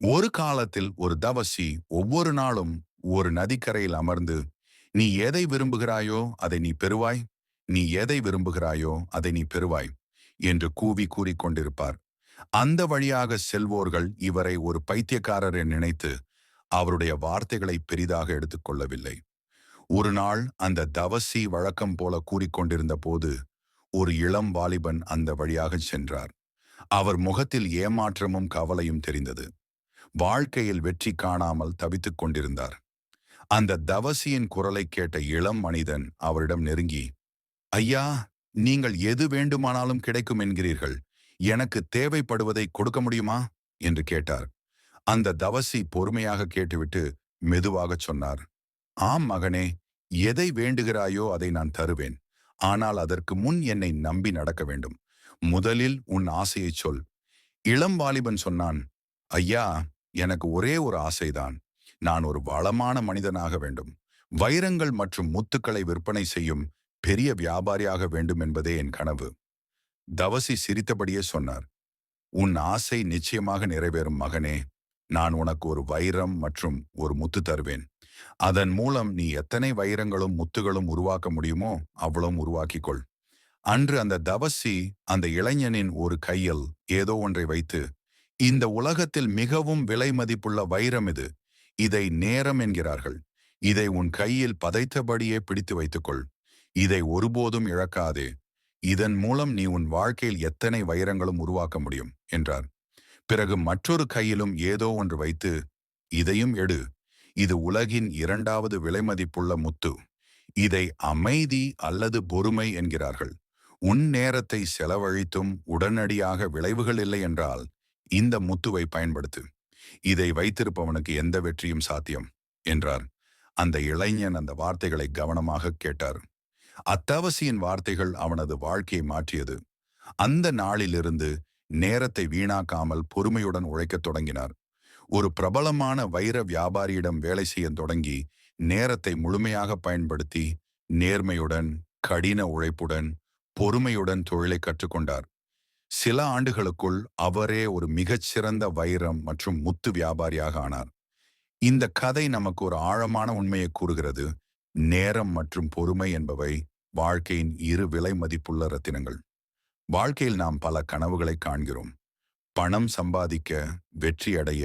ஒரு காலத்தில் ஒரு தவசி ஒவ்வொரு நாளும் ஒரு நதிக்கரையில் அமர்ந்து, "நீ எதை விரும்புகிறாயோ அதை நீ பெறுவாய், நீ எதை விரும்புகிறாயோ அதை நீ பெறுவாய்" என்று கூவி கூறிக்கொண்டிருப்பார். அந்த வழியாக செல்வோர்கள் இவரை ஒரு பைத்தியக்காரர் என நினைத்து அவருடைய வார்த்தைகளை பெரிதாக எடுத்துக்கொள்ளவில்லை. ஒரு நாள் அந்த தவசி வழக்கம் போல கூறிக்கொண்டிருந்த போது ஒரு இளம் வாலிபன் அந்த வழியாக சென்றார். அவர் முகத்தில் ஏமாற்றமும் கவலையும் தெரிந்தது. வாழ்க்கையில் வெற்றி காணாமல் தவித்துக் கொண்டிருந்தார். அந்த தவசியின் குரலை கேட்ட இளம் மனிதன் அவரிடம் நெருங்கி, "ஐயா, நீங்கள் எது வேண்டுமானாலும் கிடைக்கும் என்கிறீர்கள். எனக்கு தேவைப்படுவதை கொடுக்க முடியுமா?" என்று கேட்டார். அந்த தவசி பொறுமையாக கேட்டுவிட்டு மெதுவாகச் சொன்னார், "ஆம் மகனே, எதை வேண்டுகிறாயோ அதை நான் தருவேன். ஆனால் அதற்கு முன் என்னை நம்பி நடக்க வேண்டும். முதலில் உன் ஆசையைச் சொல்." இளம் வாலிபன் சொன்னான், "ஐயா, எனக்கு ஒரே ஒரு ஆசைதான். நான் ஒரு வளமான மனிதனாக வேண்டும். வைரங்கள் மற்றும் முத்துக்களை விற்பனை செய்யும் பெரிய வியாபாரியாக வேண்டும் என்பதே என் கனவு." தவசி சிரித்தபடியே சொன்னார், "உன் ஆசை நிச்சயமாக நிறைவேறும் மகனே. நான் உனக்கு ஒரு வைரம் மற்றும் ஒரு முத்து தருவேன். அதன் மூலம் நீ எத்தனை வைரங்களும் முத்துகளும் உருவாக்க முடியுமோ அவ்வளவும் உருவாக்கிக்கொள்." அன்று அந்த தவசி அந்த இளைஞனின் ஒரு கையில் ஏதோ ஒன்றை வைத்து, "இந்த உலகத்தில் மிகவும் விலை மதிப்புள்ள வைரம் இது. இதை நேரம் என்கிறார்கள். இதை உன் கையில் பதைத்தபடியே பிடித்து வைத்துக்கொள். இதை ஒருபோதும் இழக்காதே. இதன் மூலம் நீ உன் வாழ்க்கையில் எத்தனை வைரங்களும் உருவாக்க முடியும்" என்றார். பிறகு மற்றொரு கையிலும் ஏதோ ஒன்று வைத்து, "இதையும் எடு. இது உலகின் இரண்டாவது விலைமதிப்புள்ள முத்து. இதை அமைதி அல்லது பொறுமை என்கிறார்கள். உன் நேரத்தை செலவழித்தும் உடனடியாக விளைவுகள் இல்லை என்றால் இந்த முத்துவை பயன்படுத்து. இதை வைத்திருப்பவனுக்கு எந்த வெற்றியும் சாத்தியம்" என்றார். அந்த இளைஞன் அந்த வார்த்தைகளை கவனமாக கேட்டார். அத்தவசியின் வார்த்தைகள் அவனது வாழ்க்கையை மாற்றியது. அந்த நாளிலிருந்து நேரத்தை வீணாக்காமல் பொறுமையுடன் உழைக்கத் தொடங்கினார். ஒரு பிரபலமான வைர வியாபாரியிடம் வேலை செய்ய தொடங்கி நேரத்தை முழுமையாக பயன்படுத்தி நேர்மையுடன், கடின உழைப்புடன், பொறுமையுடன் தொழிலை கற்றுக்கொண்டார். சில ஆண்டுகளுக்குள் அவரே ஒரு மிகச்சிறந்த வைரம் மற்றும் முத்து வியாபாரியாக ஆனார். இந்த கதை நமக்கு ஒரு ஆழமான உண்மையை கூறுகிறது. நேரம் மற்றும் பொறுமை என்பவை வாழ்க்கையின் இரு விலை மதிப்புள்ள ரத்தினங்கள். வாழ்க்கையில் நாம் பல கனவுகளை காண்கிறோம். பணம் சம்பாதிக்க, வெற்றி அடைய,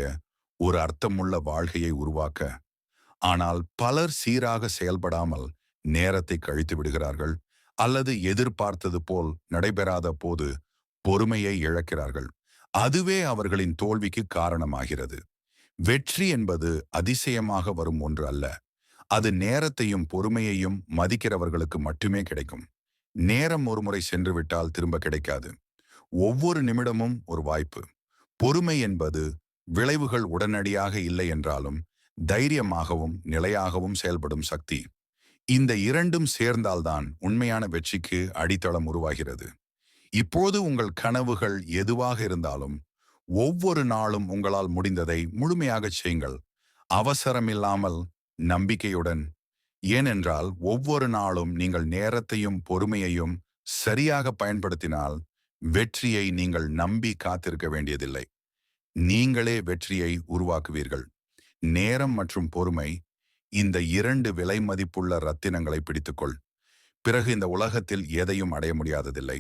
ஒரு அர்த்தமுள்ள வாழ்க்கையை உருவாக்க. ஆனால் பலர் சீராக செயல்படாமல் நேரத்தை கழித்து விடுகிறார்கள், அல்லது எதிர்பார்த்தது போல் நடைபெறாத போது பொறுமையை இழக்கிறார்கள். அதுவே அவர்களின் தோல்விக்கு காரணமாகிறது. வெற்றி என்பது அதிசயமாக வரும் ஒன்று அல்ல. அது நேரத்தையும் பொறுமையையும் மதிக்கிறவர்களுக்கு மட்டுமே கிடைக்கும். நேரம் ஒருமுறை சென்றுவிட்டால் திரும்ப கிடைக்காது. ஒவ்வொரு நிமிடமும் ஒரு வாய்ப்பு. பொறுமை என்பது விளைவுகள் உடனடியாக இல்லை என்றாலும் தைரியமாகவும் நிலையாகவும் செயல்படும் சக்தி. இந்த இரண்டும் சேர்ந்தால்தான் உண்மையான வெற்றிக்கு அடித்தளம் உருவாகிறது. இப்போது உங்கள் கனவுகள் எதுவாக இருந்தாலும் ஒவ்வொரு நாளும் உங்களால் முடிந்ததை முழுமையாகச் செய்யுங்கள். அவசரமில்லாமல், நம்பிக்கையுடன். ஏனென்றால் ஒவ்வொரு நாளும் நீங்கள் நேரத்தையும் பொறுமையையும் சரியாக பயன்படுத்தினால் வெற்றியை நீங்கள் நம்பி காத்திருக்க வேண்டியதில்லை. நீங்களே வெற்றியை உருவாக்குவீர்கள். நேரம் மற்றும் பொறுமை, இந்த இரண்டு விலை மதிப்புள்ள ரத்தினங்களை பிடித்துக்கொள். பிறகு இந்த உலகத்தில் எதையும் அடைய முடியாததில்லை.